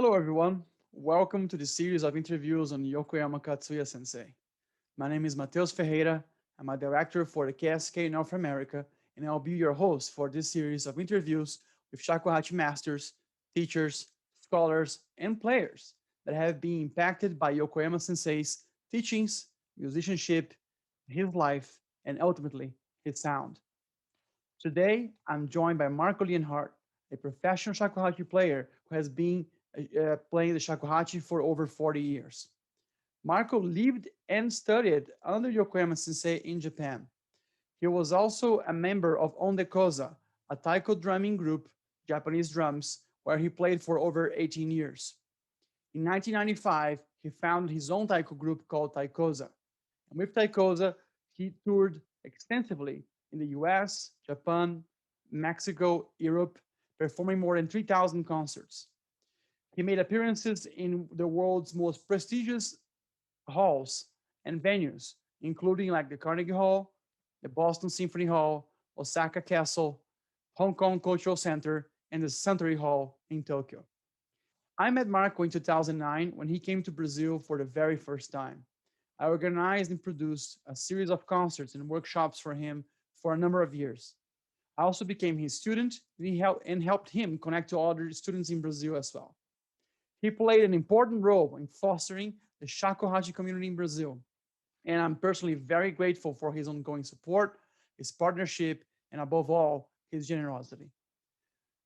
Hello, everyone. Welcome to the series of interviews on Yokoyama Katsuya Sensei. My name is Mateus Ferreira. I'm a director for the KSK North America, and I'll be your host for this series of interviews with Shakuhachi masters, teachers, scholars, and players that have been impacted by Yokoyama Sensei's teachings, musicianship, his life, and ultimately his sound. Today, I'm joined by Marco Lienhard, a professional shakuhachi player who has been playing the shakuhachi for over 40 years. Marco lived and studied under Yokoyama Sensei in Japan. He was also a member of Onde Koza, a taiko drumming group, Japanese drums, where he played for over 18 years. In 1995, he founded his own taiko group called Taikoza. And with Taikoza, he toured extensively in the US, Japan, Mexico, Europe, performing more than 3,000 concerts. He made appearances in the world's most prestigious halls and venues, including like the Carnegie Hall, the Boston Symphony Hall, Osaka Castle, Hong Kong Cultural Center, and the Suntory Hall in Tokyo. I met Marco in 2009 when he came to Brazil for the very first time. I organized and produced a series of concerts and workshops for him for a number of years. I also became his student and helped him connect to other students in Brazil as well. He played an important role in fostering the Shakuhachi community in Brazil, and I'm personally very grateful for his ongoing support, his partnership, and above all, his generosity.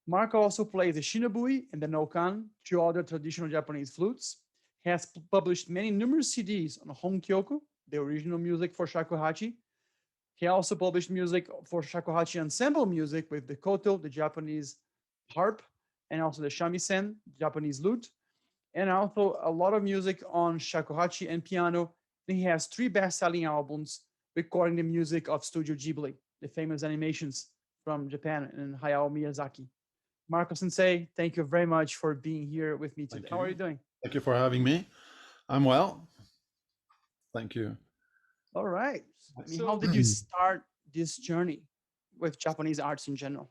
Marco also plays the shinobue and the nokan, two other traditional Japanese flutes. He has published many numerous CDs on Honkyoku, the original music for shakuhachi. He also published music for shakuhachi ensemble music with the koto, the Japanese harp, and also the shamisen, Japanese lute, and also a lot of music on shakuhachi and piano. Then he has three best-selling albums recording the music of Studio Ghibli, the famous animations from Japan and Hayao Miyazaki. Marco Sensei, thank you very much for being here with me today. How are you doing? Thank you for having me. I'm well. Thank you. All right. I mean, how did you start this journey with Japanese arts in general?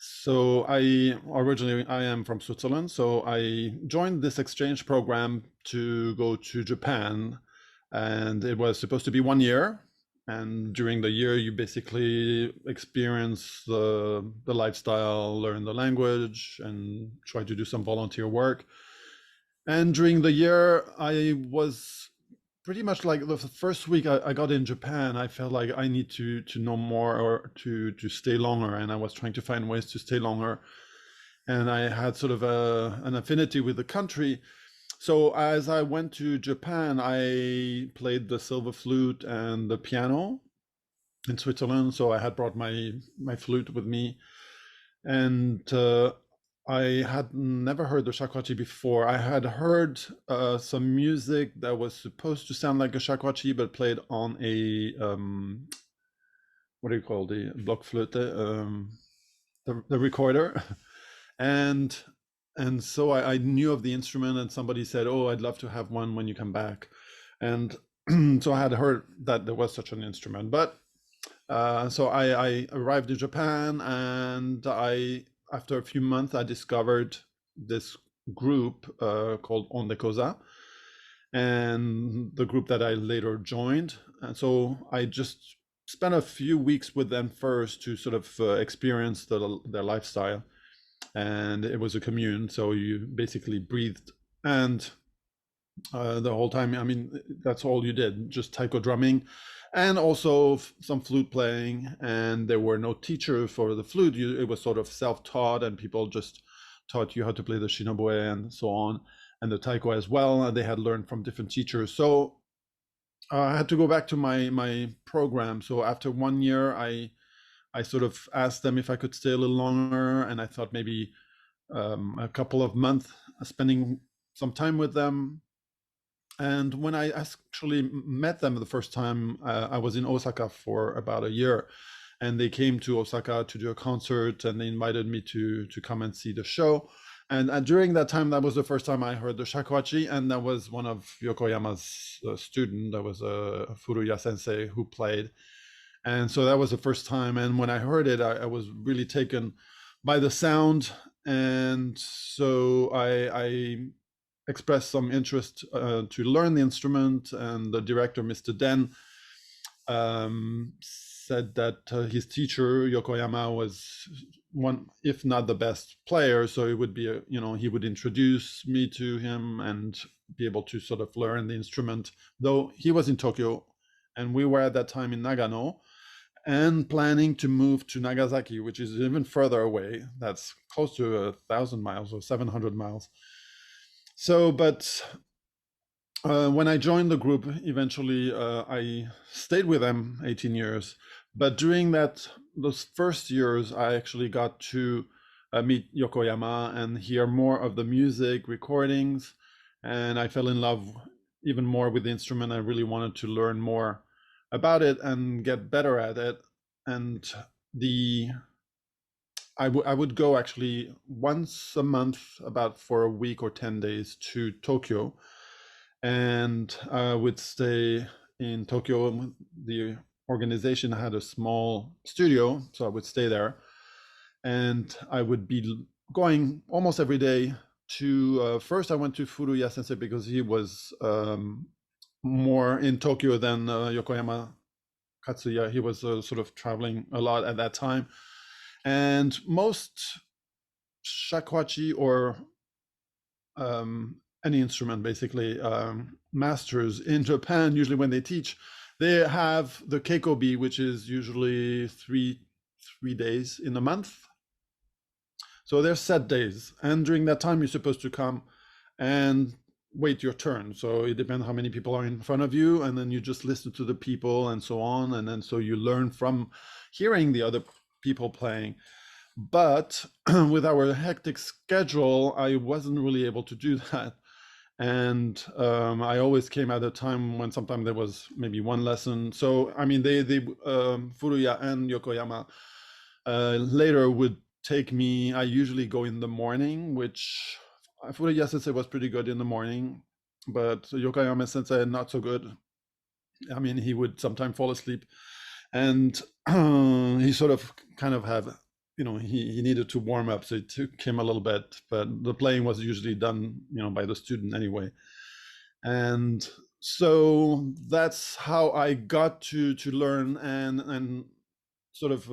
So I am from Switzerland. So I joined this exchange program to go to Japan, and it was supposed to be 1 year. And during the year, you basically experience the lifestyle, learn the language, and try to do some volunteer work. And during the year, I was pretty much like the first week I got in Japan, I felt like I need to know more or to stay longer, and I was trying to find ways to stay longer. And I had sort of an affinity with the country. So as I went to Japan, I played the silver flute and the piano in Switzerland. So I had brought my flute with me, and I had never heard the shakuhachi before. I had heard some music that was supposed to sound like a shakuhachi, but played on a what do you call the block flute, the recorder, and so I knew of the instrument, and somebody said, "Oh, I'd love to have one when you come back," and so I had heard that there was such an instrument, but so I arrived in Japan, and after a few months, I discovered this group called Onde Koza, and the group that I later joined. And so I just spent a few weeks with them first to sort of experience their lifestyle. And it was a commune, so you basically breathed. And the whole time, I mean, that's all you did, just taiko drumming, and also some flute playing. And there were no teachers for the flute. It was sort of self-taught, and people just taught you how to play the shinobue and so on, and the taiko as well. And they had learned from different teachers. So I had to go back to my program. So after 1 year, I sort of asked them if I could stay a little longer, and I thought maybe a couple of months spending some time with them. And when I actually met them the first time, I was in Osaka for about a year, and they came to Osaka to do a concert, and they invited me to come and see the show. And during that time, that was the first time I heard the shakuhachi, and that was one of Yokoyama's student. That was Furuya Sensei who played. And so that was the first time. And when I heard it, I was really taken by the sound and so I expressed some interest to learn the instrument, and the director, Mr. Den, said that his teacher Yokoyama was one, if not the best player, so it would be he would introduce me to him and be able to sort of learn the instrument, though he was in Tokyo and we were at that time in Nagano and planning to move to Nagasaki, which is even further away. That's close to 1,000 miles or 700 miles. So, but when I joined the group, eventually I stayed with them 18 years. But during those first years, I actually got to meet Yokoyama and hear more of the music recordings. And I fell in love even more with the instrument. I really wanted to learn more about it and get better at it. And I would go actually once a month, about for a week or 10 days, to Tokyo, and I would stay in Tokyo. The organization had a small studio, so I would stay there, and I would be going almost every day to. First, I went to Furuya Sensei because he was more in Tokyo than Yokoyama Katsuya. He was sort of traveling a lot at that time, and most shakuhachi or any instrument, basically, masters in Japan, usually when they teach, they have the keikobi, which is usually three days in a month. So they're set days, and during that time you're supposed to come and wait your turn. So it depends how many people are in front of you, and then you just listen to the people and so on, and then so you learn from hearing the other people playing. But with our hectic schedule, I wasn't really able to do that. And I always came at a time when sometimes there was maybe one lesson. So I mean, they Furuya and Yokoyama later would take me. I usually go in the morning, which Furuya Sensei was pretty good in the morning, but Yokoyama Sensei not so good. I mean, he would sometimes fall asleep, and he sort of kind of have, he needed to warm up, so it took him a little bit, but the playing was usually done, by the student anyway. And so that's how I got to learn and sort of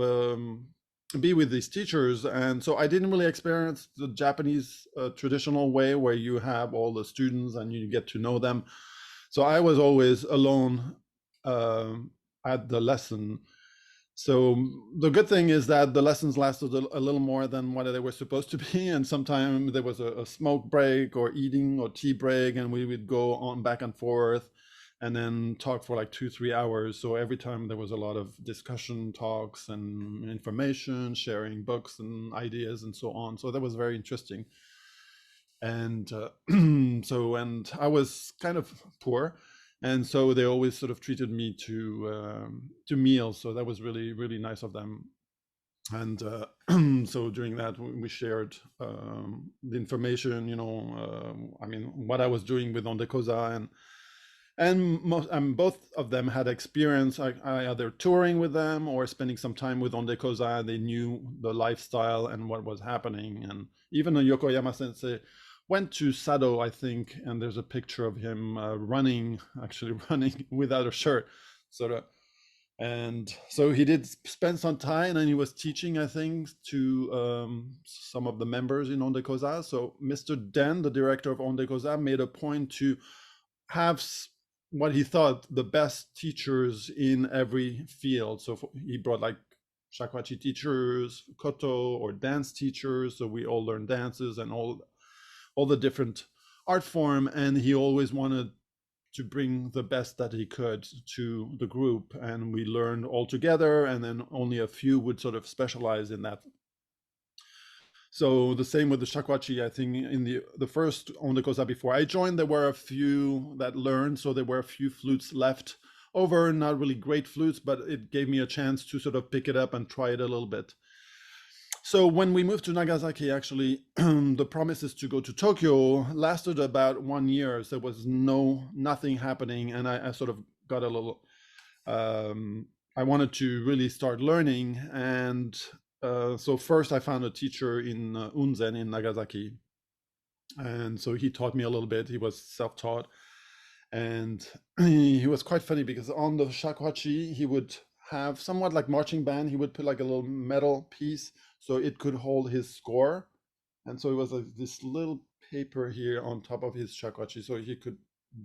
be with these teachers. And so I didn't really experience the Japanese traditional way where you have all the students and you get to know them. So I was always alone at the lesson. So the good thing is that the lessons lasted a little more than what they were supposed to be, and sometimes there was a smoke break or eating or tea break, and we would go on back and forth and then talk for like 2-3 hours. So every time there was a lot of discussion, talks, and information, sharing books and ideas and so on. So that was very interesting. And and I was kind of poor, and so they always sort of treated me to meals. So that was really, really nice of them. And so during that we shared the information, I mean, what I was doing with Ondekoza, and both of them had experience. I either touring with them or spending some time with Ondekoza. They knew the lifestyle and what was happening. And even Yokoyama Sensei went to Sado, I think, and there's a picture of him actually running without a shirt, sort of. And so he did spend some time, and he was teaching, I think, to some of the members in Ondekoza. So Mr. Den, the director of Ondekoza, made a point to have what he thought the best teachers in every field. So he brought like shakuhachi teachers, koto or dance teachers. So we all learned dances and all the different art form, and he always wanted to bring the best that he could to the group, and we learned all together, and then only a few would sort of specialize in that. So the same with the shakuhachi. I think in the first Ondekoza before I joined, there were a few that learned, so there were a few flutes left over, not really great flutes, but it gave me a chance to sort of pick it up and try it a little bit. So when we moved to Nagasaki, actually, the promises to go to Tokyo lasted about 1 year. So there was nothing happening, and I sort of got a little. I wanted to really start learning, and So first I found a teacher in Unzen in Nagasaki, and so he taught me a little bit. He was self-taught, and he was quite funny because on the shakuhachi he would have somewhat like marching band. He would put like a little metal piece so it could hold his score, and so it was like this little paper here on top of his shakuhachi, so he could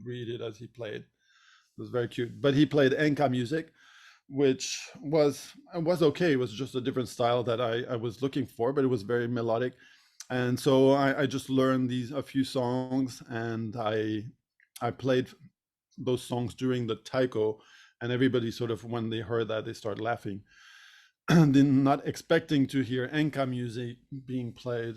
read it as he played. It was very cute. But he played enka music, which was okay. It was just a different style that I was looking for, but it was very melodic. And so I just learned these a few songs, and I played those songs during the taiko, and everybody sort of when they heard that they started laughing, and then not expecting to hear enka music being played.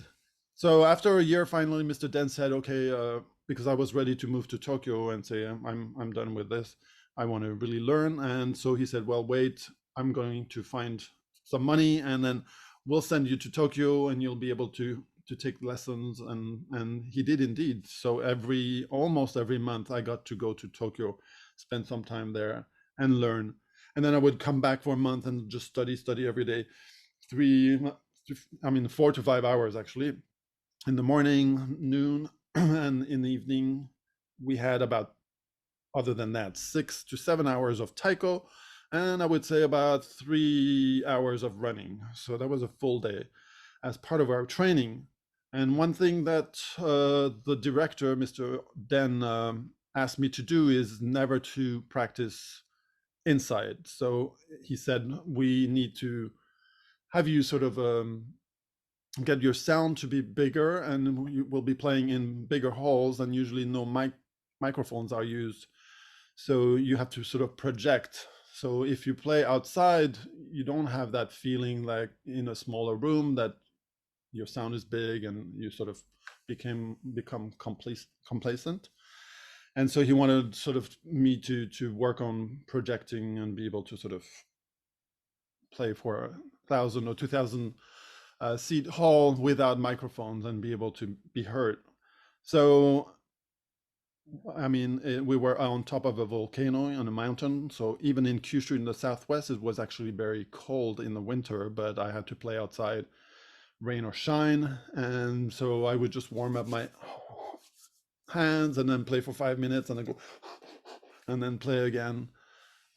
So after a year, finally, Mr. Den said, "Okay," because I was ready to move to Tokyo and say, I'm done with this. I want to really learn." And so he said, "Well, wait, I'm going to find some money, and then we'll send you to Tokyo, and you'll be able to take lessons." And he did indeed. So almost every month, I got to go to Tokyo, spend some time there, and learn. And then I would come back for a month and just study every day, 4 to 5 hours actually, in the morning, noon, and in the evening. We had about, other than that, 6 to 7 hours of taiko, and I would say about 3 hours of running. So that was a full day as part of our training. And one thing that the director, Mr. Den, asked me to do is never to practice inside. So he said, we need to have you sort of get your sound to be bigger, and you will be playing in bigger halls, and usually no microphones are used. So you have to sort of project. So if you play outside, you don't have that feeling like in a smaller room that your sound is big and you sort of become complacent. And so he wanted sort of me to work on projecting and be able to sort of play for 1,000 or 2,000 seat hall without microphones and be able to be heard. So I mean, we were on top of a volcano on a mountain. So even in Kyushu in the southwest, it was actually very cold in the winter, but I had to play outside, rain or shine. And so I would just warm up my hands and then play for 5 minutes and then go and then play again.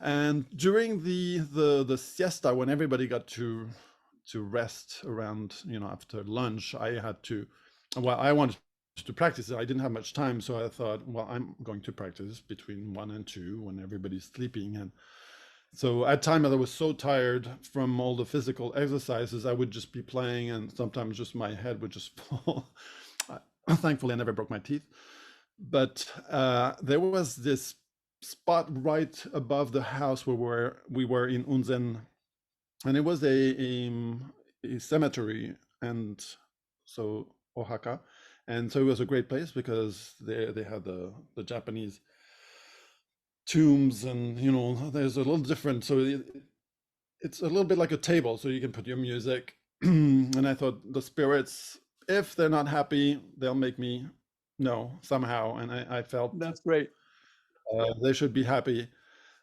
And during the siesta, when everybody got to rest around, after lunch, I had to, well, I wanted to practice it. I didn't have much time, so I thought, well, I'm going to practice between 1 and 2 when everybody's sleeping. And so at times I was so tired from all the physical exercises, I would just be playing, and sometimes just my head would just fall. Thankfully, I never broke my teeth. But there was this spot right above the house where we were in Unzen, and it was a cemetery, and so Oaxaca, and so it was a great place because they had the Japanese tombs, and there's a little different. So it's a little bit like a table, so you can put your music. And I thought the spirits, if they're not happy, they'll make me know somehow, and I felt That's great. they should be happy.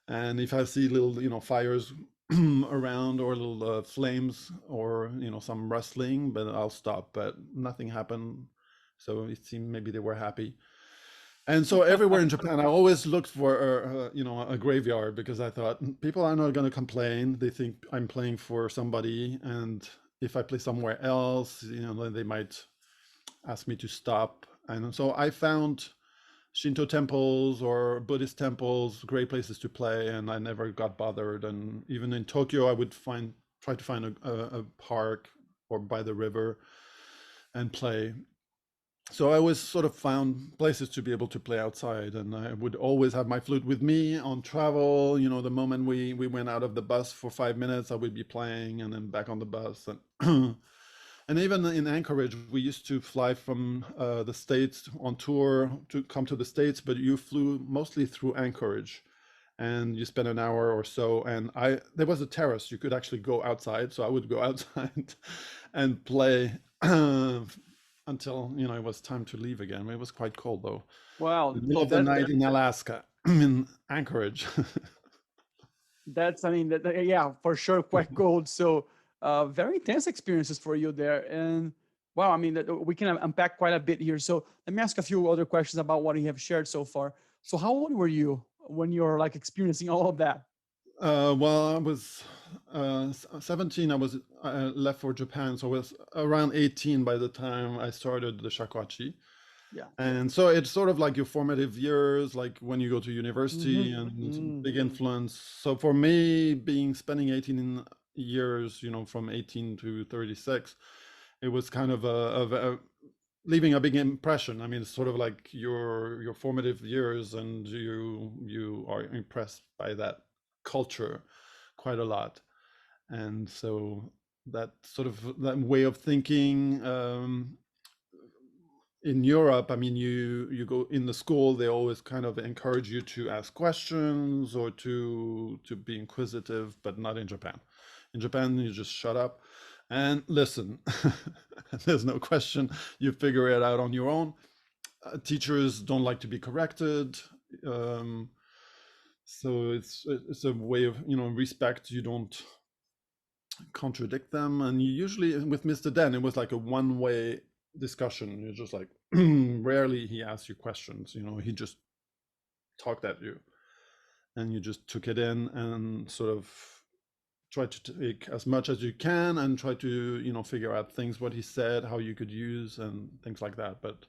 And if I see little, fires around or little flames or, some rustling, but I'll stop. But nothing happened. So it seemed maybe they were happy. And so everywhere in Japan, I always looked for, a graveyard, because I thought people are not going to complain. They think I'm playing for somebody. And if I play somewhere else, then they might ask me to stop. And so I found Shinto temples or Buddhist temples, great places to play, and I never got bothered. And even in Tokyo, I would try to find a park or by the river and play. So I always sort of found places to be able to play outside, and I would always have my flute with me on travel. The moment we went out of the bus for 5 minutes, I would be playing, and then back on the bus. And and even in Anchorage, we used to fly from the States on tour to come to the States, but you flew mostly through Anchorage, and you spent an hour or so. And there was a terrace, you could actually go outside. So I would go outside and play until, it was time to leave again. It was quite cold though. Wow, In the middle of the night in Alaska, in Anchorage. that's, I mean, yeah, for sure, quite cold. So very intense experiences for you there. And wow, I mean, we can unpack quite a bit here. So let me ask a few other questions about what you have shared so far. So how old were you when you were like experiencing all of that? Well, I was 17. I left for Japan, so I was around 18 by the time I started the shakuhachi. Yeah. And so it's sort of like your formative years, like when you go to Mm-hmm. university, and Mm. big influence. So for me, spending 18 years, from 18 to 36, it was kind of leaving a big impression. I mean, it's sort of like your formative years, and you are impressed by that culture quite a lot. And so that sort of that way of thinking, in Europe, I mean, you go in the school, they always kind of encourage you to ask questions or to be inquisitive, but not in Japan. In Japan, you just shut up and listen. There's no question. You figure it out on your own. Teachers don't like to be corrected. Um, so it's a way of, respect. You don't contradict them. And you usually, with Mr. Den, it was like a one-way discussion. You're just like, rarely he asked you questions. He just talked at you, and you just took it in and sort of try to take as much as you can and try to figure out things, what he said, how you could use, and things like that. But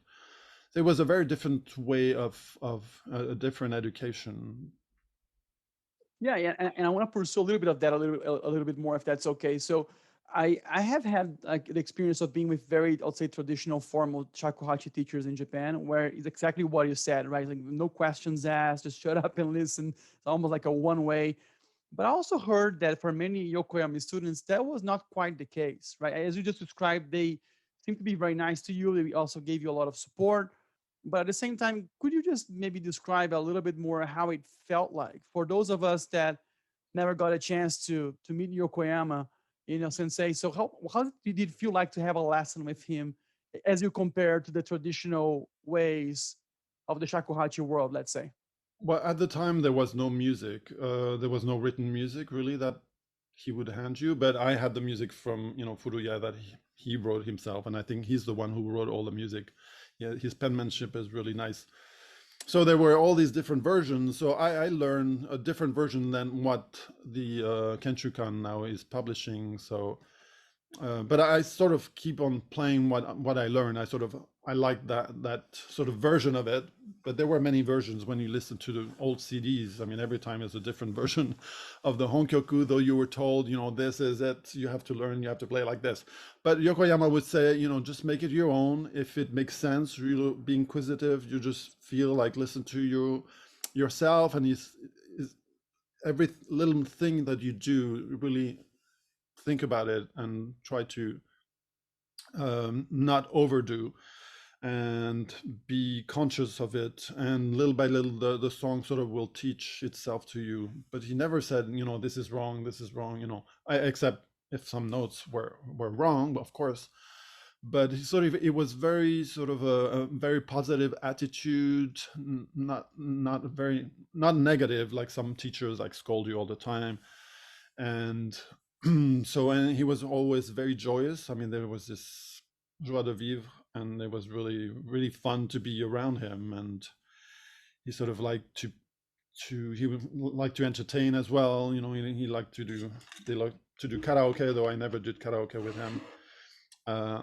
it was a very different way of a different education. Yeah, yeah, and I want to pursue a little bit of that a little bit more, if that's okay. So, I have had like the experience of being with very, I'll say, traditional formal shakuhachi teachers in Japan, where it's exactly what you said, right? Like no questions asked, just shut up and listen. It's almost like a one way. But I also heard that for many Yokoyama students, that was not quite the case, right? As you just described, they seemed to be very nice to you. They also gave you a lot of support. But at the same time, could you just maybe describe a little bit more how it felt like for those of us that never got a chance to meet Yokoyama, Sensei? So how did it feel like to have a lesson with him as you compare to the traditional ways of the shakuhachi world, let's say? Well, at the time there was no music. There was no written music really that he would hand you. But I had the music from Furuya that he wrote himself, and I think he's the one who wrote all the music. Yeah, his penmanship is really nice. So there were all these different versions. So I learned a different version than what the Kenshukan now is publishing. So but I sort of keep on playing what I learned. I like that sort of version of it. But there were many versions when you listen to the old CDs. I mean, every time is a different version of the Honkyoku. Though you were told, this is it. You have to learn. You have to play like this. But Yokoyama would say, just make it your own. If it makes sense, you be inquisitive. You just feel like listen to yourself, and he's every little thing that you do really think about it and try to not overdo and be conscious of it, and little by little the song sort of will teach itself to you. But he never said, this is wrong, this is wrong, except if some notes were wrong, of course. But it was very sort of a very positive attitude, not negative like some teachers like scold you all the time. And and he was always very joyous. I mean, there was this joie de vivre, and it was really, really fun to be around him. And he sort of liked he would like to entertain as well. He liked to do, they like to do karaoke, though I never did karaoke with him. Uh,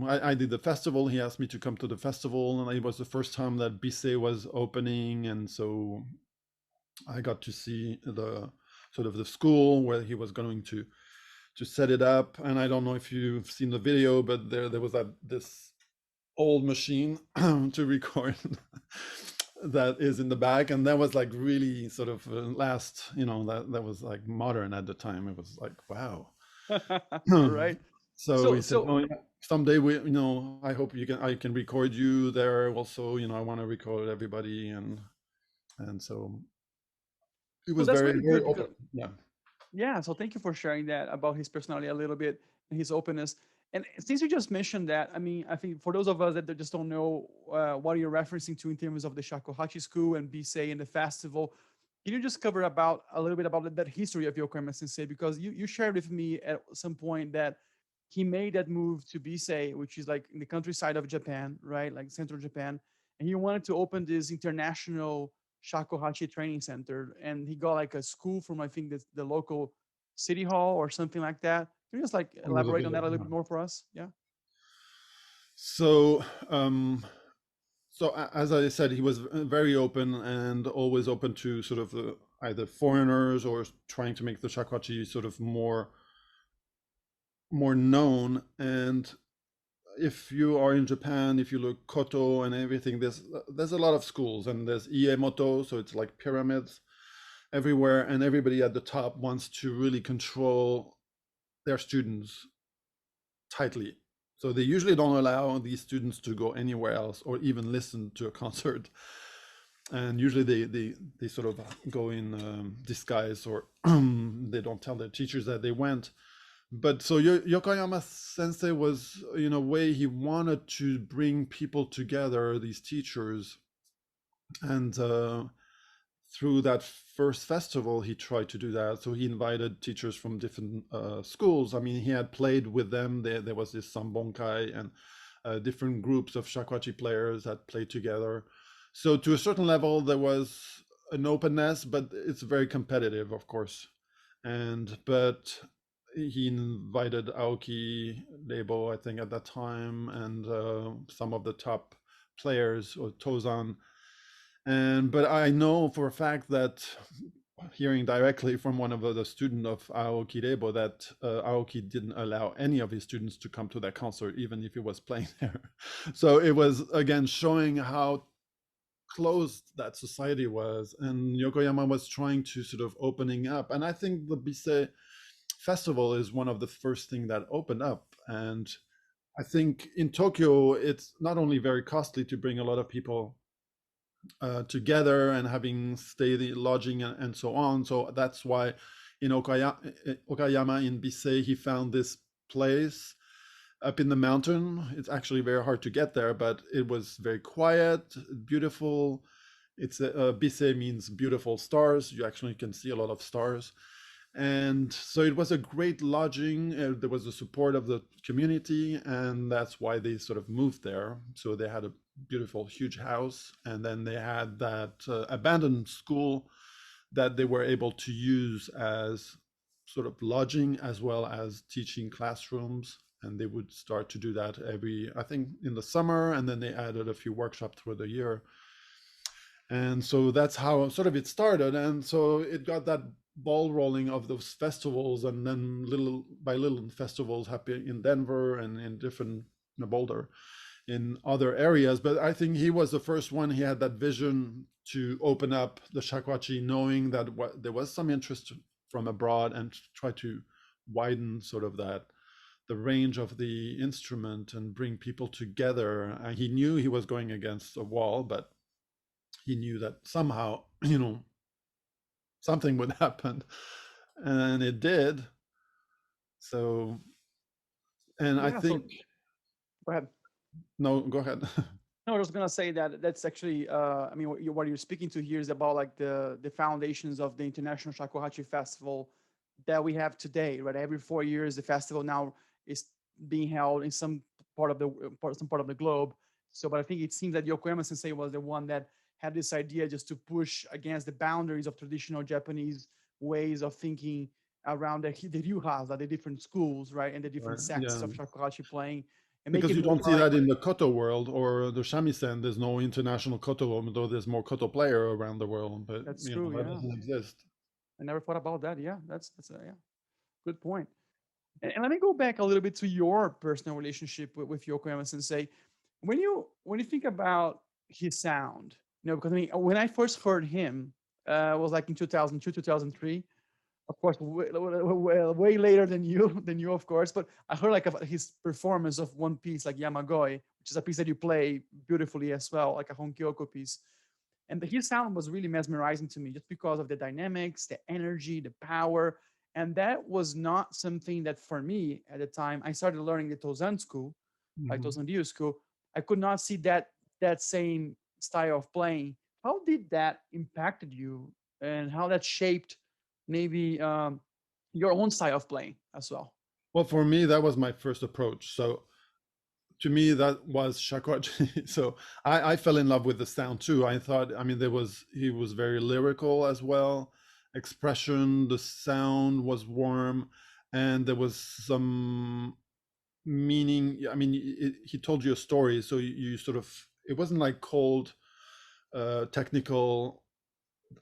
I did the festival. He asked me to come to the festival, and it was the first time that Bise was opening. And so I got to see the sort of the school where he was going to set it up. And I don't know if you've seen the video, but there was this old machine to record that is in the back, and that was like really sort of last, that was like modern at the time. It was like, wow. All right. So he So said, so oh yeah, someday I hope I can record you there also. I want to record everybody, and so it so was that's very, really very good open. because Yeah. yeah, so thank you for sharing that about his personality a little bit and his openness. And since you just mentioned that, I mean, I think for those of us that just don't know what you're referencing to in terms of the Shakuhachi school and Bisei and the festival, Can you just cover about a little bit about that history of Yokoyama Sensei? Because you shared with me at some point that he made that move to Bisei, which is like in the countryside of Japan, right? Like central Japan. And he wanted to open this international Shakuhachi training center. And he got like a school from, I think, the local city hall or something like that. Can you just like Or the elaborate on that village, a little yeah. bit more for us? Yeah. So, as I said, he was very open and always open to sort of either foreigners or trying to make the shakuhachi sort of more known. And if you are in Japan, if you look Koto and everything, there's a lot of schools, and there's Iemoto, so it's like pyramids everywhere, and everybody at the top wants to really control their students tightly. So they usually don't allow these students to go anywhere else or even listen to a concert. And usually they sort of go in disguise, or they don't tell their teachers that they went. But so Yokoyama Sensei was, in a way, he wanted to bring people together, these teachers, and through that first festival, he tried to do that. So he invited teachers from different schools. I mean, he had played with them. There was this sambonkai and different groups of shakuhachi players that played together. So to a certain level, there was an openness, but it's very competitive, of course. But he invited Aoki Lebo, I think, at that time, and some of the top players, or Tozan. But I know for a fact that, hearing directly from one of the students of Aoki Lebo, that Aoki didn't allow any of his students to come to that concert, even if he was playing there. So it was again showing how closed that society was, and Yokoyama was trying to sort of opening up. And I think the Bisei festival is one of the first thing that opened up. And I think in Tokyo, it's not only very costly to bring a lot of people together and having stay lodging and so on. So that's why in Okayama in Bisei, he found this place up in the mountain. It's actually very hard to get there, but it was very quiet, beautiful. It's Bisei means beautiful stars. You actually can see a lot of stars. And so it was a great lodging. There was the support of the community, and that's why they sort of moved there. So they had a beautiful, huge house, and then they had that abandoned school that they were able to use as sort of lodging as well as teaching classrooms. And they would start to do that every, I think, in the summer, and then they added a few workshops through the year. And so that's how sort of it started. And so it got that ball rolling of those festivals, and then little by little festivals happening in Denver and in different, Boulder, in other areas. But I think he was the first one. He had that vision to open up the shakuhachi, knowing that there was some interest from abroad, and try to widen sort of that the range of the instrument and bring people together. And he knew he was going against a wall, but he knew that somehow, something would happen, and it did. So, and I Yeah. So think, go ahead. no, go ahead. No, I was gonna say that that's actually, I mean, what you're speaking to here is about like the foundations of the International Shakuhachi Festival that we have today, right? Every 4 years, the festival now is being held in some some part of the globe. So, but I think it seems that Yokoyama Sensei was the one that had this idea just to push against the boundaries of traditional Japanese ways of thinking around the ryuhas, the different schools, right, and the different Right, sects yeah, of shakuhachi playing, and make because it you don't see more. that in the koto world or the shamisen. There's no international koto, though there's more koto player around the world, but That's true. that Yeah, doesn't exist. I never thought about that. Yeah, that's a, yeah, good point. And let me go back a little bit to your personal relationship with Yokoyama Sensei. When you think about his sound, because I mean, when I first heard him, it was like in 2002, 2003. Of course, way later than you, of course. But I heard like his performance of one piece, like Yamagoi, which is a piece that you play beautifully as well, like a Honkyoko piece. And his sound was really mesmerizing to me just because of the dynamics, the energy, the power. And that was not something that for me at the time, I started learning the Tozan school, like Mhm. Tozan Ryu school. I could not see that same style of playing. How did that impacted you? and how that shaped maybe your own style of playing as well. Well, for me, that was my first approach. So to me, that was Shakuhachi. So I fell in love with the sound too. I thought, I mean, he was very lyrical as well. Expression, the sound was warm, and there was some meaning. I mean, he told you a story, so you sort of, it wasn't like cold, technical,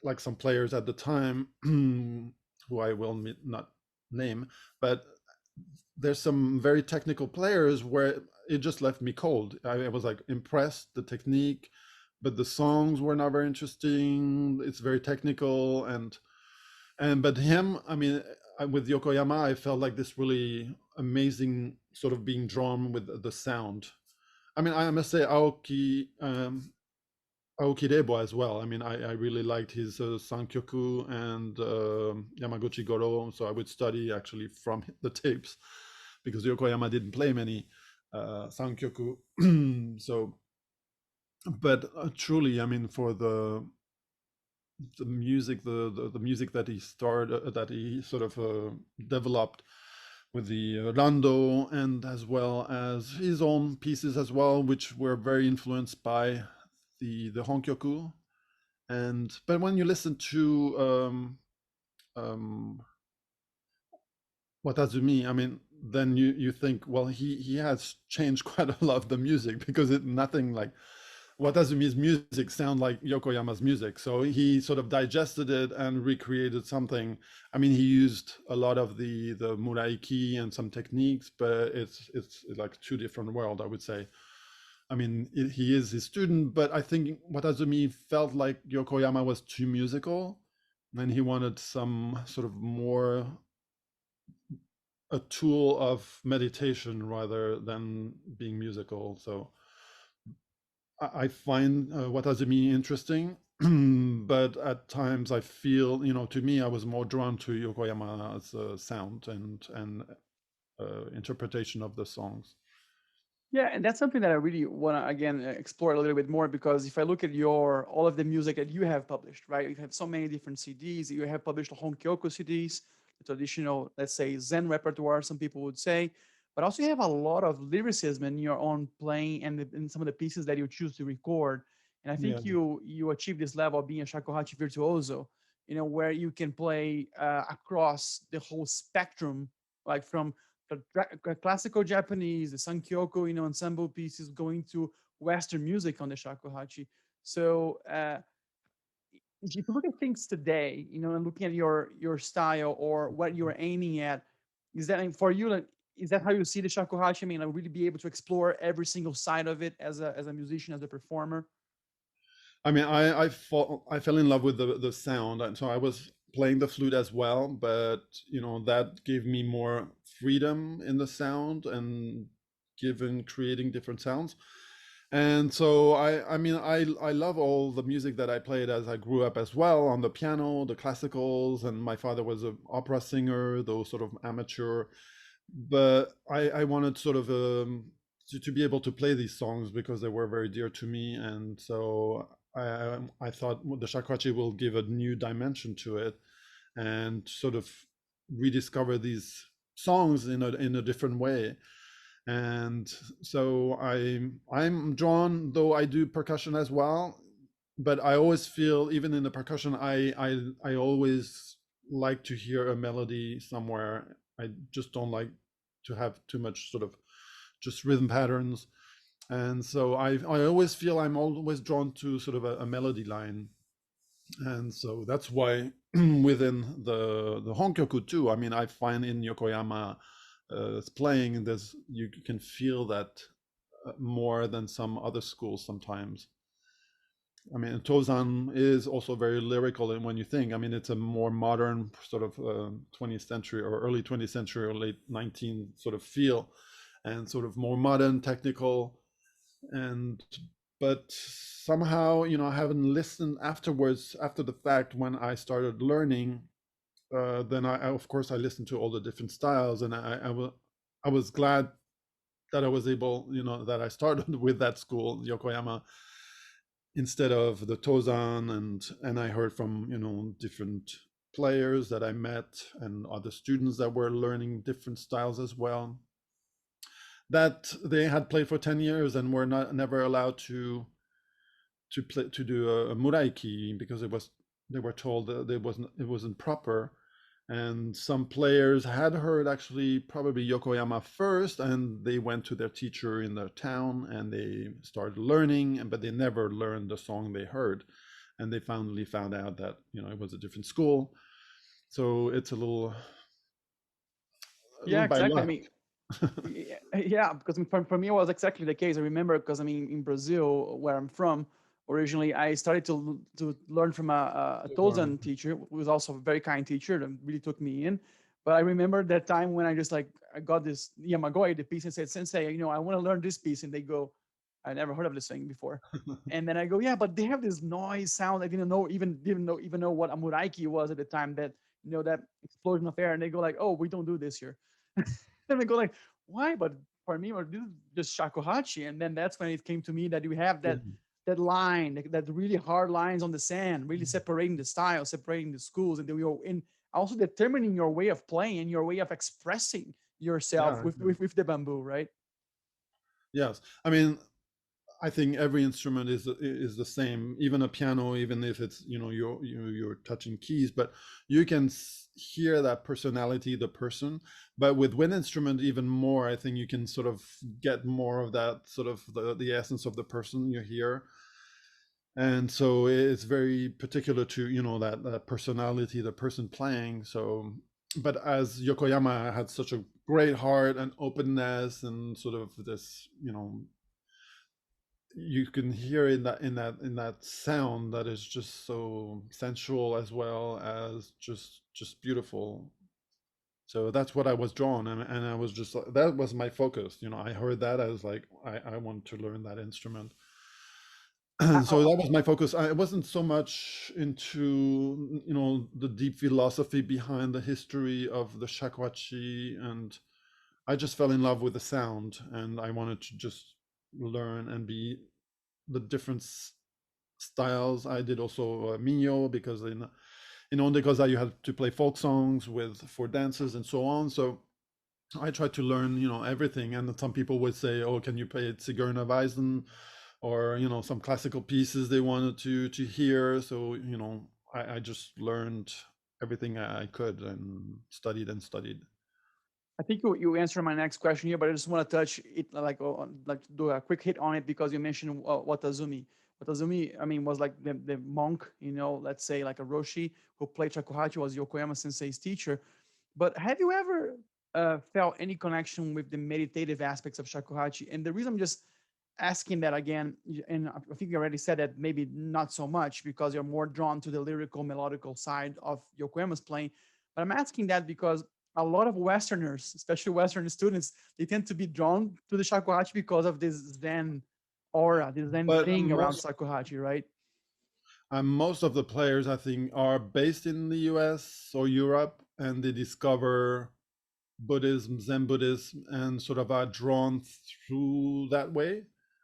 like some players at the time, who I will not name, but there's some very technical players where it just left me cold. I was like impressed the technique, but the songs were not very interesting. It's very technical, and but him, I mean, with Yokoyama, I felt like this really amazing sort of being drawn with the sound. I mean, I must say Aoki Rebo as well. I mean, I really liked his Sankyoku and Yamaguchi Goro, so I would study actually from the tapes because Yokoyama didn't play many Sankyoku. So, but truly, I mean, for the music, the music that he started, that he sort of developed with the Rando, and as well as his own pieces as well, which were very influenced by the Honkyoku. And but when you listen to um, Watazumi, I mean, then you think, well, he has changed quite a lot of the music because nothing like Watazumi's music sound like Yokoyama's music. So he sort of digested it and recreated something. I mean, he used a lot of the muraiki and some techniques, but it's like two different worlds, I would say. I mean, he is his student, but I think Watazumi felt like Yokoyama was too musical, and he wanted some sort of more a tool of meditation rather than being musical. So I find Watazumi interesting, but at times I feel, to me, I was more drawn to Yokoyama's sound and interpretation of the songs. Yeah, and that's something that I really want to again explore a little bit more, because if I look at your all of the music that you have published, right? You have so many different CDs. You have published the Honkyoku CDs, the traditional, let's say, Zen repertoire, some people would say, but also you have a lot of lyricism in your own playing and in some of the pieces that you choose to record. And I Yeah. think you achieve this level of being a shakuhachi virtuoso, where you can play across the whole spectrum, like from classical Japanese, the Sankyoku, ensemble pieces, going to Western music on the shakuhachi. So if you look at things today, and looking at your style or what you're aiming at, is that for you? Like, is that how you see the shakuhachi? I mean, like really be able to explore every single side of it as a musician, as a performer. I mean, I fell in love with the sound, and so I was playing the flute as well. But that gave me more freedom in the sound and given creating different sounds. And so I mean, I love all the music that I played as I grew up as well on the piano, the classicals, and my father was an opera singer, those sort of amateur. But I wanted sort of to be able to play these songs because they were very dear to me, and so I thought the shakuhachi will give a new dimension to it and sort of rediscover these songs in a different way. And so I'm drawn, though I do percussion as well, but I always feel, even in the percussion, I always like to hear a melody somewhere. I just don't like to have too much sort of just rhythm patterns. And so I always feel I'm always drawn to sort of a melody line. And so that's why within the Honkyoku too, I mean, I find in Yokoyama playing, you can feel that more than some other schools sometimes. I mean, Tozan is also very lyrical, and when you think, I mean, it's a more modern sort of 20th century or early 20th century or late 19th sort of feel, and sort of more modern, technical, and but somehow, I haven't listened afterwards, after the fact, when I started learning. Then of course, I listened to all the different styles, and I was glad that I was able, that I started with that school, Yokoyama, instead of the Tozan, and I heard from different players that I met and other students that were learning different styles as well, that they had played for 10 years and were not never allowed to do a muraiki because they were told that it wasn't proper. And some players had heard actually probably Yokoyama first, and they went to their teacher in their town and they started learning, but they never learned the song they heard. And they finally found out that it was a different school. So it's a little Yeah, by exactly. I luck. mean, yeah, because for me, it was exactly the case. I remember because I mean, in Brazil, where I'm from, originally, I started to learn from a Tozan teacher, who was also a very kind teacher and really took me in. But I remember that time when I just like I got this Yamagoi, the piece, and said, "Sensei, I want to learn this piece," and they go, "I never heard of this thing before." And then I go, "Yeah, but they have this noise sound. I didn't know what a muraiki was at the time. That explosion of air." And they go like, "Oh, we don't do this here." And I go like, why? But for me, or this is just shakuhachi. And then that's when it came to me that you have that line, that really hard lines on the sand, really separating the style, separating the schools, and then you're in also determining your way of playing and your way of expressing yourself Yeah. with the bamboo, right? Yes. I mean, I think every instrument is the same, even a piano, even if it's you're touching keys, but you can hear that personality, the person. But with wind instrument, even more, I think you can sort of get more of that sort of the essence of the person you hear. And so it's very particular to that personality, the person playing. So, but as Yokoyama had such a great heart and openness and sort of this you can hear in that sound that is just so sensual as well as just beautiful. So that's what I was drawn, and I was just like, that was my focus. I heard that, I was like, I want to learn that instrument. I, So I, that was my focus. I wasn't so much into the deep philosophy behind the history of the shakuhachi, and I just fell in love with the sound, and I wanted to just learn and be the different styles. I did also minyo, because in Ondegozha you had to play folk songs with for dances and so on. So I tried to learn everything. And some people would say, "Oh, can you play Zigeuner Weisen?" or some classical pieces they wanted to hear. So I just learned everything I could and studied and studied. I think you answered my next question here, but I just want to touch it like do a quick hit on it because you mentioned Watazumi. Watazumi, I mean, was like the monk, let's say like a Roshi who played Shakuhachi, was Yokoyama Sensei's teacher. But have you ever felt any connection with the meditative aspects of Shakuhachi? And the reason I'm just asking that again, and I think you already said that maybe not so much because you're more drawn to the lyrical, melodical side of Yokoyama's playing. But I'm asking that because a lot of Westerners, especially Western students, they tend to be drawn to the Shakuhachi because of this Zen aura, this Zen But thing around Shakuhachi, right? most of the players, I think, are based in the US or Europe, and they discover Buddhism, Zen Buddhism, and sort of are drawn through that way.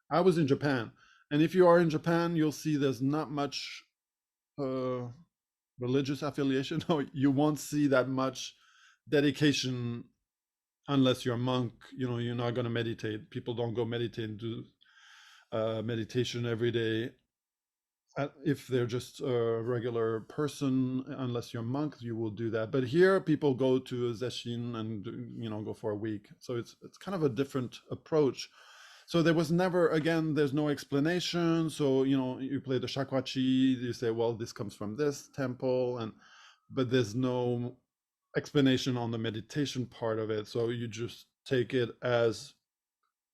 I was in Japan, and if you are in Japan, you'll see there's not much uh, religious affiliation. No, you won't see that much dedication unless you're a monk. You're not going to meditate. People don't go meditate and do meditation every day. If they're just a regular person, unless you're a monk, you will do that. But here, people go to a zeshin and go for a week. So it's kind of a different approach. So there was never, again, there's no explanation. So you play the shakuhachi, you say, well, this comes from this temple, but there's no explanation on the meditation part of it. So you just take it as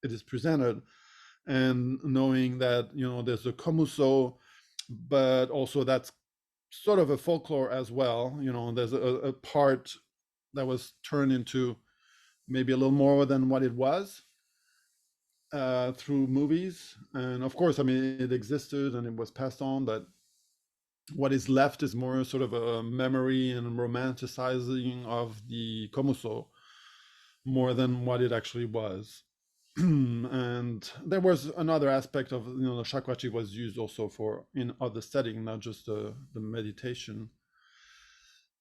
it is presented, and knowing that there's a komuso, but also that's sort of a folklore as well. There's a part that was turned into maybe a little more than what it was through movies. And of course, I mean, it existed and it was passed on, but what is left is more sort of a memory and romanticizing of the komuso more than what it actually was. And there was another aspect of, the shakuhachi was used also for in other setting, not just the meditation.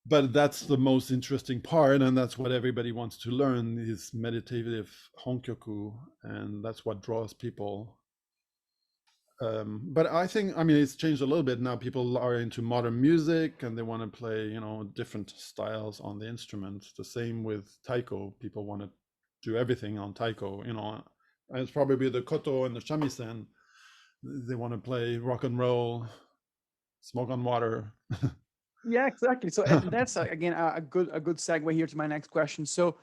But that's the most interesting part, and that's what everybody wants to learn, is meditative honkyoku, and that's what draws people. But I think, I mean, it's changed a little bit now. People are into modern music and they want to play, different styles on the instruments. The same with taiko. People want to do everything on taiko. It's probably the koto and the shamisen. They want to play rock and roll, smoke on water. Yeah, exactly. So that's again a good segue here to my next question. So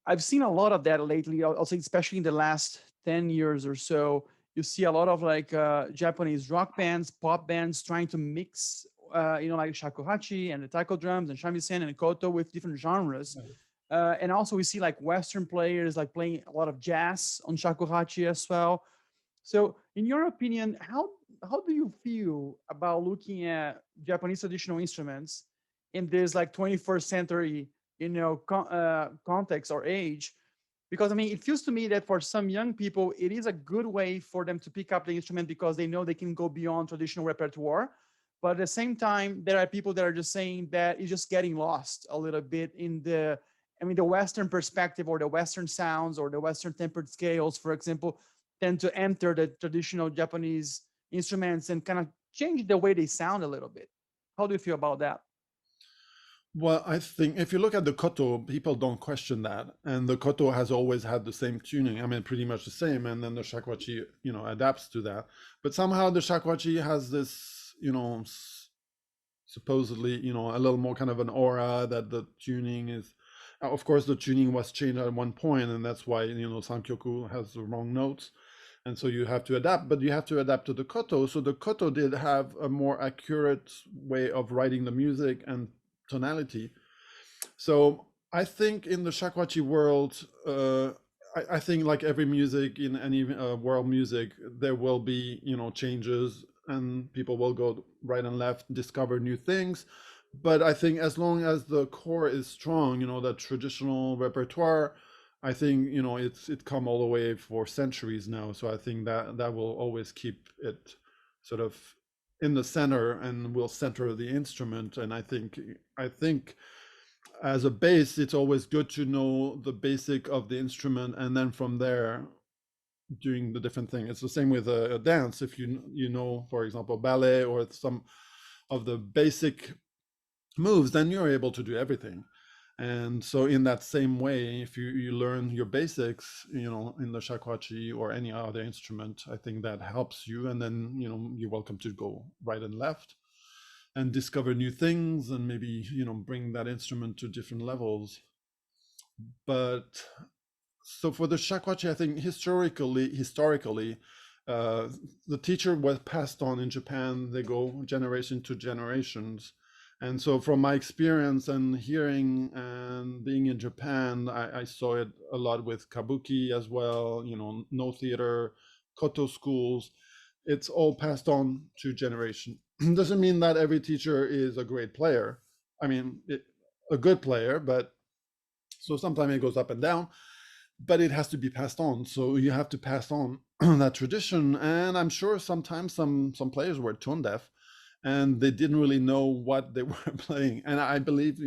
I've seen a lot of that lately. I'll say especially in the last 10 years or so. You see a lot of like Japanese rock bands, pop bands trying to mix, like shakuhachi and the taiko drums and shamisen and koto with different genres. And also we see like Western players like playing a lot of jazz on shakuhachi as well. So, in your opinion, how do you feel about looking at Japanese traditional instruments in this like 21st century, context or age? Because I mean, it feels to me that for some young people, it is a good way for them to pick up the instrument because they know they can go beyond traditional repertoire. But at the same time, there are people that are just saying that it's just getting lost a little bit in the Western perspective or the Western sounds or the Western tempered scales, for example, tend to enter the traditional Japanese instruments and kind of change the way they sound a little bit. How do you feel about that? Well, I think if you look at the koto, people don't question that. And the koto has always had the same tuning. I mean, pretty much the same. And then the shakuhachi, adapts to that. But somehow the shakuhachi has this, supposedly, a little more kind of an aura that the tuning is. Of course, the tuning was changed at one point, and that's why, Sankyoku has the wrong notes. And so you have to adapt, but you have to adapt to the koto. So the koto did have a more accurate way of writing the music and tonality. So I think in the shakuhachi world, I think like every music in any world music, there will be, changes, and people will go right and left, discover new things. But I think as long as the core is strong, the traditional repertoire, I think, it come all the way for centuries now. So I think that will always keep it sort of in the center and will center the instrument. And I think as a bass, it's always good to know the basic of the instrument, and then from there doing the different thing. It's the same with a dance. If you know, for example, ballet or some of the basic moves, then you're able to do everything. And so in that same way, if you learn your basics, in the shakuhachi or any other instrument, I think that helps you. And then, you're welcome to go right and left and discover new things, and maybe, bring that instrument to different levels. But so for the shakuhachi, I think historically, uh, the teacher was passed on in Japan. They go generation to generations. And so from my experience and hearing and being in Japan, I saw it a lot with kabuki as well, no theater, koto schools. It's all passed on to generation. Doesn't mean that every teacher is a great player. I mean, a good player, but so sometimes it goes up and down, but it has to be passed on. So you have to pass on that tradition. And I'm sure sometimes some players were tone deaf and they didn't really know what they were playing. And I believe,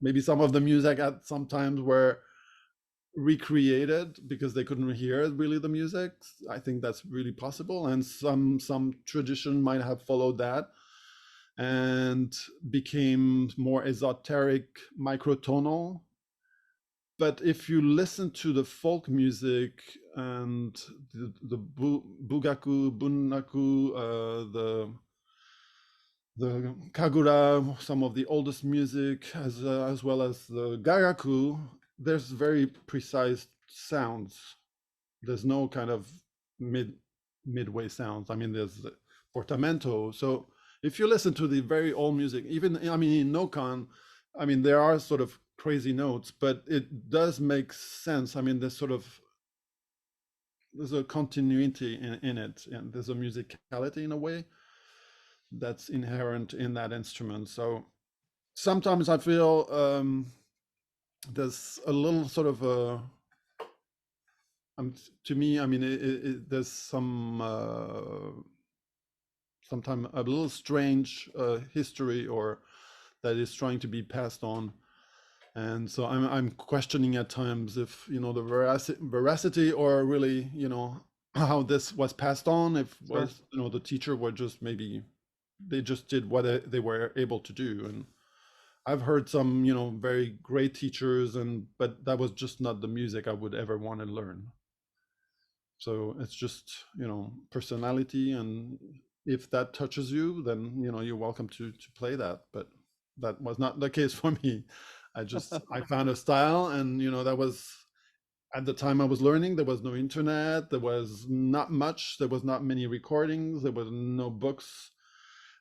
maybe some of the music at sometimes were recreated because they couldn't hear really the music. I think that's really possible. And some tradition might have followed that and became more esoteric, microtonal. But if you listen to the folk music and the bugaku, bunnaku, the kagura, some of the oldest music, as well as the gagaku, there's very precise sounds. There's no kind of midway sounds. I mean, there's the portamento. So if you listen to the very old music, even I mean in Nokan, I mean there are sort of crazy notes, but it does make sense. I mean, there's a continuity in it, and there's a musicality in a way that's inherent in that instrument. So sometimes I feel there's a little sort of a to me, I mean, there's sometimes a little strange history or that is trying to be passed on. And so I'm questioning at times if, the veracity or really, how this was passed on, if Sure. was, the teacher were just maybe they just did what they were able to do. And I've heard some, very great teachers, but that was just not the music I would ever want to learn. So it's just, personality, and if that touches you, then, you're welcome to play that. But that was not the case for me. I found a style, and, that was at the time I was learning, there was no internet, there was not much, there was not many recordings, there was no books.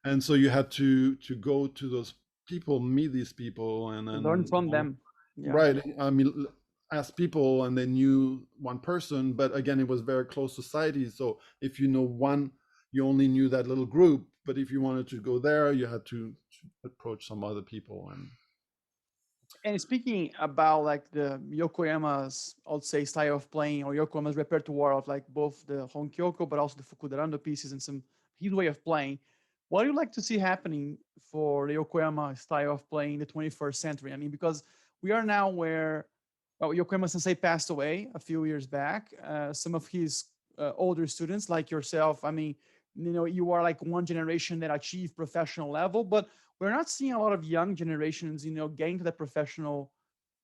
And so you had to go to those people, meet these people, and Learn then, from them. Yeah. right. I mean, ask people, and they knew one person, but again, it was very close society. So if you know one, you only knew that little group. But if you wanted to go there, you had to approach some other people. And And speaking about like the Yokoyama's, I'll say, style of playing, or Yokoyama's repertoire of like both the Honkyoko but also the Fukudarando pieces and some his way of playing, what do you like to see happening for the Yokoyama style of playing in the 21st century? I mean, because we are now where, well, Yokoyama Sensei passed away a few years back. Some of his older students, like yourself, I mean, you are like one generation that achieved professional level, but we're not seeing a lot of young generations, getting to that professional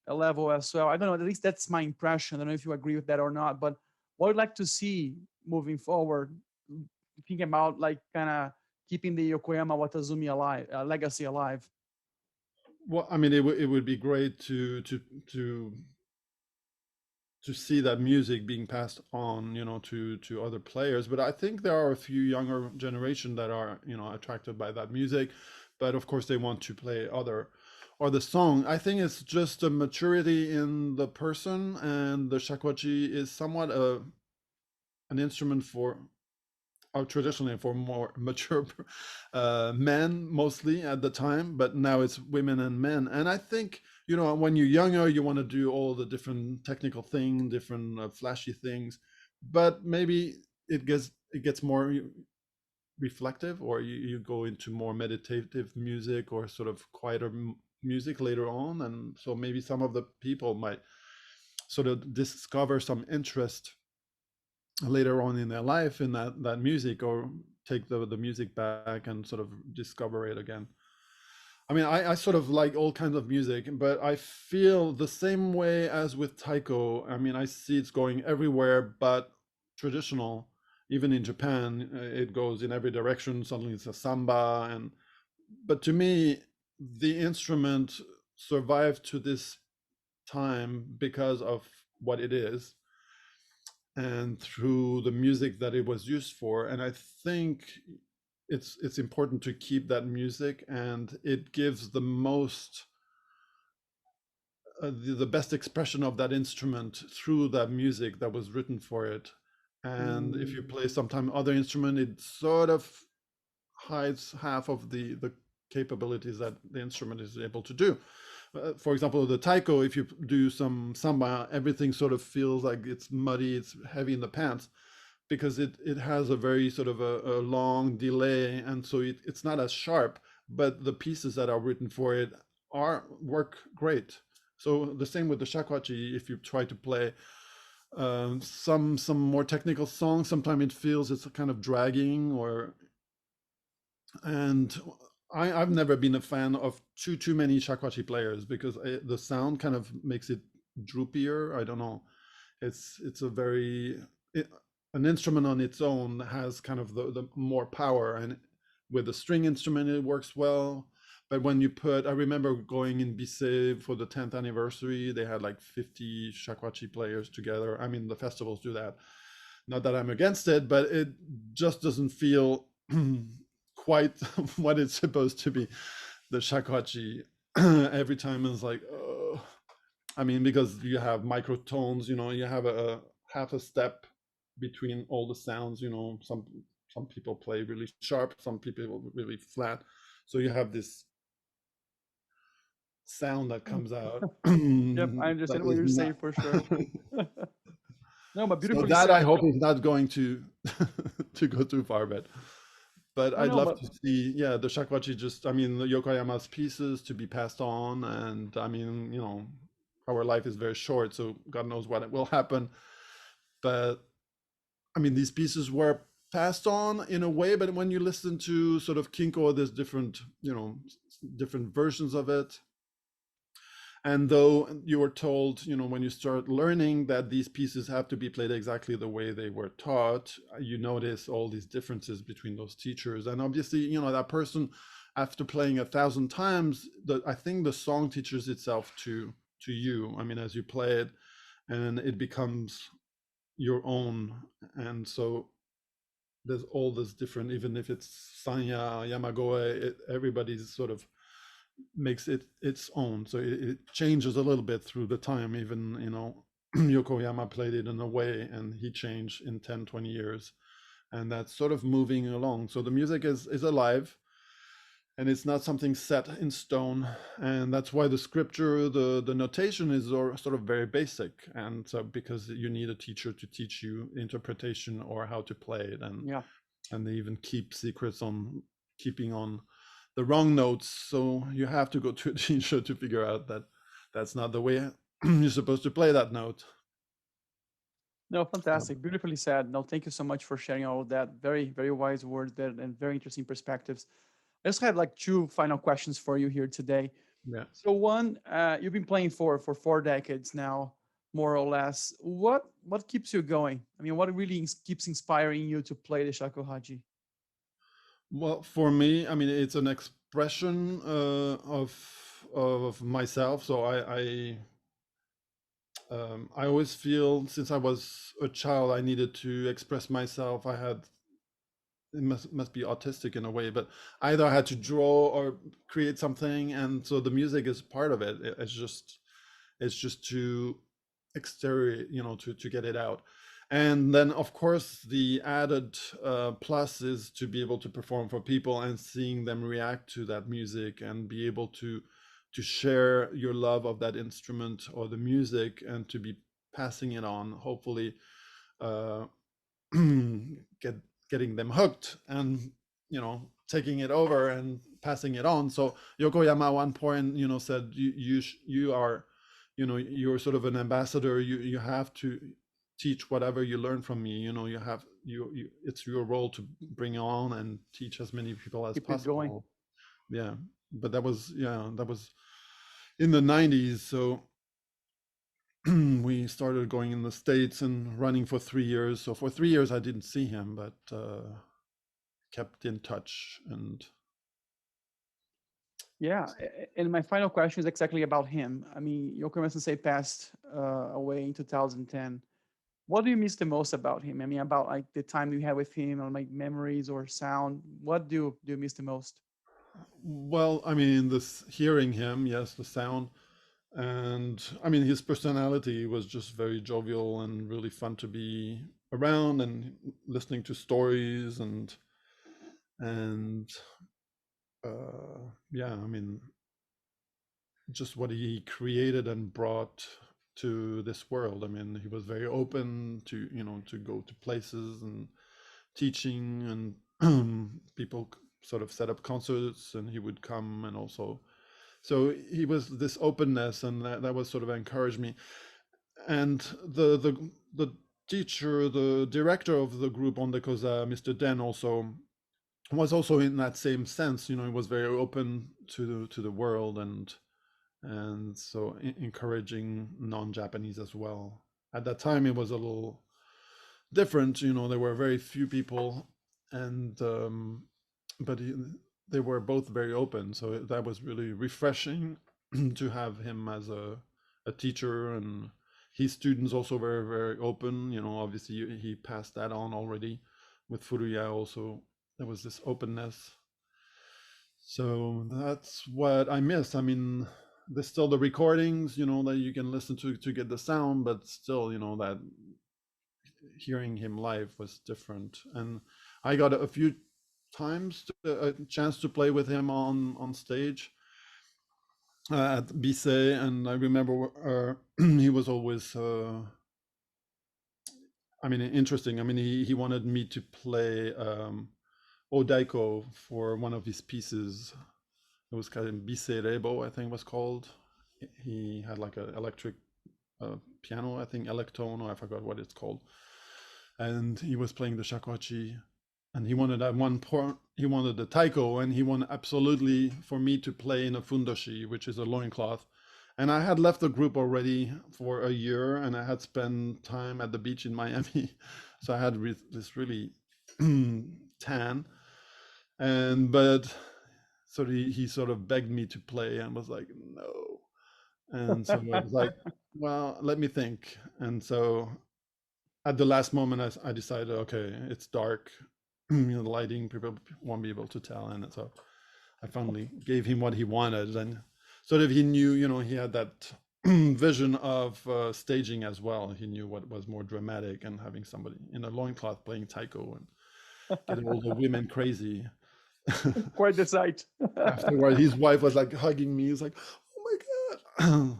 level as well. I don't know. At least that's my impression. I don't know if you agree with that or not. But what I'd like to see moving forward, thinking about like kind of keeping the Yokoyama Watazumi alive, legacy alive. well, I mean, it would be great to to see that music being passed on, to other players. But I think there are a few younger generation that are, attracted by that music, but of course they want to play other or the song. I think it's just a maturity in the person, and the shakuhachi is somewhat an instrument for, or traditionally for more mature men mostly at the time, but now it's women and men. And I think, when you're younger, you want to do all the different technical things, different flashy things, but maybe it gets more reflective, or you go into more meditative music or sort of quieter music later on. And so maybe some of the people might sort of discover some interest later on in their life in that music, or take the music back and sort of discover it again. I mean, I sort of like all kinds of music, but I feel the same way as with taiko. I mean, I see it's going everywhere, but traditional, even in Japan, it goes in every direction. Suddenly it's a samba. And but to me, the instrument survived to this time because of what it is, and through the music that it was used for. And I think it's important to keep that music, and it gives the most the best expression of that instrument through that music that was written for it. And if you Mm. play sometime other instrument, it sort of hides half of the capabilities that the instrument is able to do. For example, the taiko, if you do some samba, everything sort of feels like it's muddy, it's heavy in the pants, because it has a very sort of a long delay, and so it's not as sharp, but the pieces that are written for it work great. So the same with the shakuhachi. If you try to play some more technical songs, sometimes it feels it's kind of dragging, or and I've never been a fan of too many shakuhachi players, because the sound kind of makes it droopier. I don't know. It's a very it, an instrument on its own has kind of the more power, and with a string instrument it works well. But when you I remember going in Bisei for the 10th anniversary, they had like 50 shakuhachi players together. I mean, the festivals do that. Not that I'm against it, but it just doesn't feel quite what it's supposed to be. The shakuhachi every time is like, oh. I mean, because you have microtones, you have a half a step between all the sounds. Some people play really sharp, some people really flat. So you have this sound that comes out Yep, I that understand what is you're saying not. for sure. No, but So beautifully that I said. hope is not going to to go too far, but No, I'd no, love but to see, yeah, the Shakuhachi, just, I mean, the Yokoyama's pieces to be passed on, and I mean, our life is very short, so God knows what will happen. But I mean, these pieces were passed on in a way, but when you listen to sort of Kinko, there's different, different versions of it. And though you were told, when you start learning that these pieces have to be played exactly the way they were taught, you notice all these differences between those teachers. And obviously, that person, after playing 1,000 times, I think the song teaches itself to you. I mean, as you play it, and it becomes your own. And so there's all this different, even if it's Sanya, Yamagoe, everybody's sort of makes it its own. So it changes a little bit through the time. Even, Yokoyama played it in a way, and he changed in 10, 20 years. And that's sort of moving along. So the music is alive, and it's not something set in stone. And that's why the scripture, the notation is sort of very basic. And so because you need a teacher to teach you interpretation or how to play it. yeah. And they even keep secrets on keeping on the wrong notes, so you have to go to a teacher to figure out that that's not the way you're supposed to play that note. No, So, fantastic. Beautifully said. No, thank you so much for sharing all of that. Very, very wise words there and very interesting perspectives. I just had like two final questions for you here today. yeah. So one, you've been playing for 4 decades now, more or less. What keeps you going? I mean, what really keeps inspiring you to play the shakuhachi? Well, for me, I mean, it's an expression of myself. So I always feel, since I was a child, I needed to express myself. It must be autistic in a way, but either I had to draw or create something, and so the music is part of it. It's just to exterior, to get it out. And then, of course, the added plus is to be able to perform for people and seeing them react to that music, and be able to share your love of that instrument or the music, and to be passing it on, hopefully, uh, get getting them hooked, and taking it over and passing it on. So Yokoyama at one point, said, you are, you're sort of an ambassador. You have to teach whatever you learn from me. You have it's your role to bring on and teach as many people as Keep it going. possible. Yeah, but that was in the 90s. So we started going in the States and running for 3 years. So for 3 years, I didn't see him, but kept in touch. And Yeah, and my final question is exactly about him. I mean, Yokoyama Sensei passed away in 2010. What do you miss the most about him? I mean, about like the time you had with him, or like memories or sound. What do you miss the most? well, I mean, this hearing him, yes, the sound, and I mean, his personality was just very jovial and really fun to be around, and listening to stories, and yeah, I mean, just what he created and brought to this world. I mean, he was very open to, to go to places and teaching, and people sort of set up concerts, and he would come. And also, so he was this openness, and that was sort of encouraged me. And the teacher, the director of the group on the Koza, Mr. Den, also was also in that same sense. He was very open to the world, and so encouraging non-Japanese as well. At that time, it was a little different. There were very few people, and but they were both very open. So that was really refreshing to have him as a teacher, and his students also very, very open. Obviously he passed that on already with Furuya. Also, there was this openness. So that's what I miss. I mean, there's still the recordings, that you can listen to get the sound, but still, that hearing him live was different. And I got a few times a chance to play with him on stage at Bise, and I remember he was always I mean, interesting. I mean, he wanted me to play Odaiko for one of his pieces. It was kind of Biserebo, I think it was called. He had like an electric piano, I think Electone, or I forgot what it's called. And he was playing the shakuhachi, and he wanted at one point he wanted the taiko, and he wanted absolutely for me to play in a fundoshi, which is a loincloth. And I had left the group already for a year, and I had spent time at the beach in Miami, so I had this really tan. And but so he sort of begged me to play, and was like, no. And so I was like, well, let me think. And so at the last moment, I decided, okay, it's dark, the lighting, people won't be able to tell. And so I finally gave him what he wanted. And sort of he knew, he had that vision of staging as well. He knew what was more dramatic, and having somebody in a loincloth playing taiko and getting all the women crazy. Quite the sight. Afterward, his wife was like hugging me. He was like, oh my God.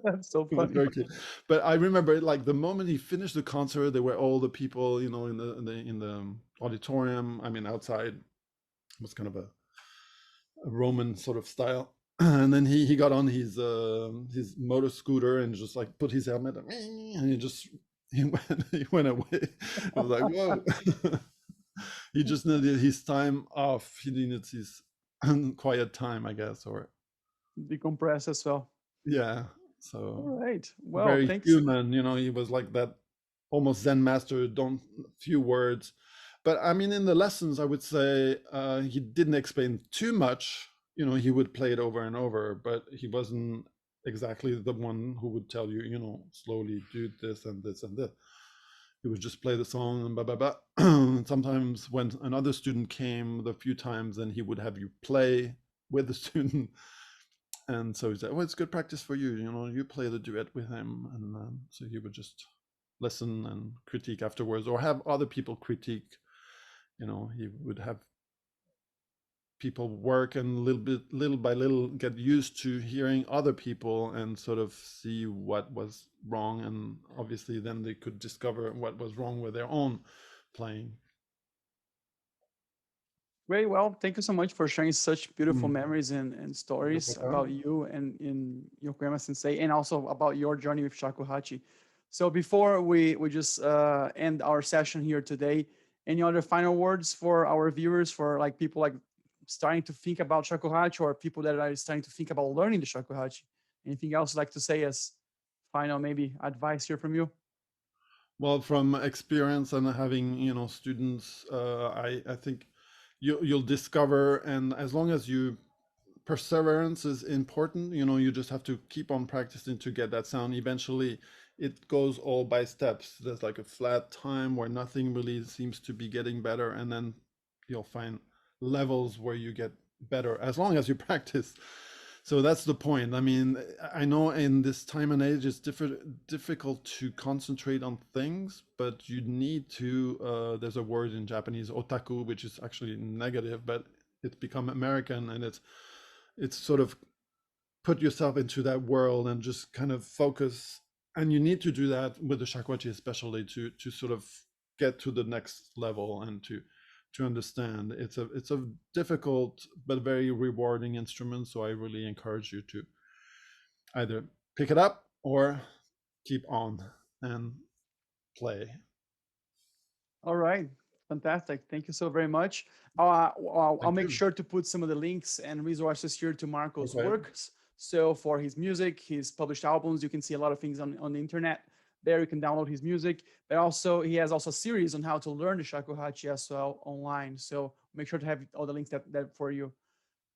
That's so It was funny. very cute. But I remember, like, the moment he finished the concert, there were all the people, in the auditorium. I mean, outside. It was kind of a Roman sort of style. And then he got on his motor scooter and just like put his helmet on, and he went away. I was like, whoa. He just needed his time off. He needed his quiet time, I guess, or Decompress as well. yeah. So All right. Well, very thanks. human, he was like that, almost Zen master, don't few words. But I mean, in the lessons, I would say he didn't explain too much. He would play it over and over, but he wasn't exactly the one who would tell you, slowly do this and this and this. He would just play the song and blah blah blah. Sometimes when another student came, the few times, then he would have you play with the student. And so he said, well, it's good practice for you, you play the duet with him. And so he would just listen and critique afterwards, or have other people critique. He would have people work and little by little get used to hearing other people and sort of see what was wrong. And obviously then they could discover what was wrong with their own playing. Very well. Thank you so much for sharing such beautiful Mm. memories and You're stories about welcome. you and in Yokoyama Sensei, and also about your journey with Shakuhachi. So before we just end our session here today, any other final words for our viewers, for like people like starting to think about Shakuhachi, or people that are starting to think about learning the Shakuhachi? Anything else you'd like to say as final maybe advice here from you? Well, from experience and having, students, I think you'll discover, and as long as you perseverance is important. You just have to keep on practicing to get that sound. Eventually it goes all by steps. There's like a flat time where nothing really seems to be getting better, and then you'll find levels where you get better as long as you practice. So that's the point. I mean, I know in this time and age it's difficult to concentrate on things, but you need to there's a word in Japanese, otaku, which is actually negative, but it's become American, and it's sort of put yourself into that world and just kind of focus. And you need to do that with the shakuhachi, especially to sort of get to the next level and to understand. It's a difficult but very rewarding instrument. So I really encourage you to either pick it up or keep on and play. All right. Fantastic. Thank you so very much. I'll Thank make you. sure to put some of the links and resources here to Marco's Okay. works. So for his music, his published albums, you can see a lot of things on the internet. There you can download his music. But also he has also a series on how to learn the shakuhachi as well online. So make sure to have all the links that for you.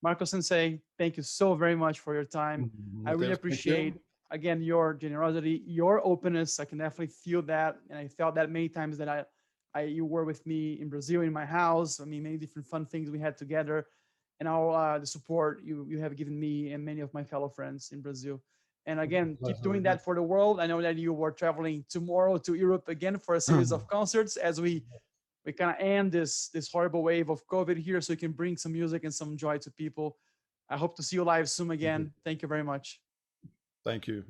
Marco Sensei, thank you so very much for your time. I really Mateus, thank you. appreciate, again, your generosity, your openness. I can definitely feel that. And I felt that many times that you were with me in Brazil, in my house. I mean, many different fun things we had together, and all the support you have given me and many of my fellow friends in Brazil. And again, keep Pleasure. doing that for the world. I know that you were traveling tomorrow to Europe again for a series of concerts as we kind of end this horrible wave of COVID here, so we can bring some music and some joy to people. I hope to see you live soon Thank you. again. Thank you very much. Thank you.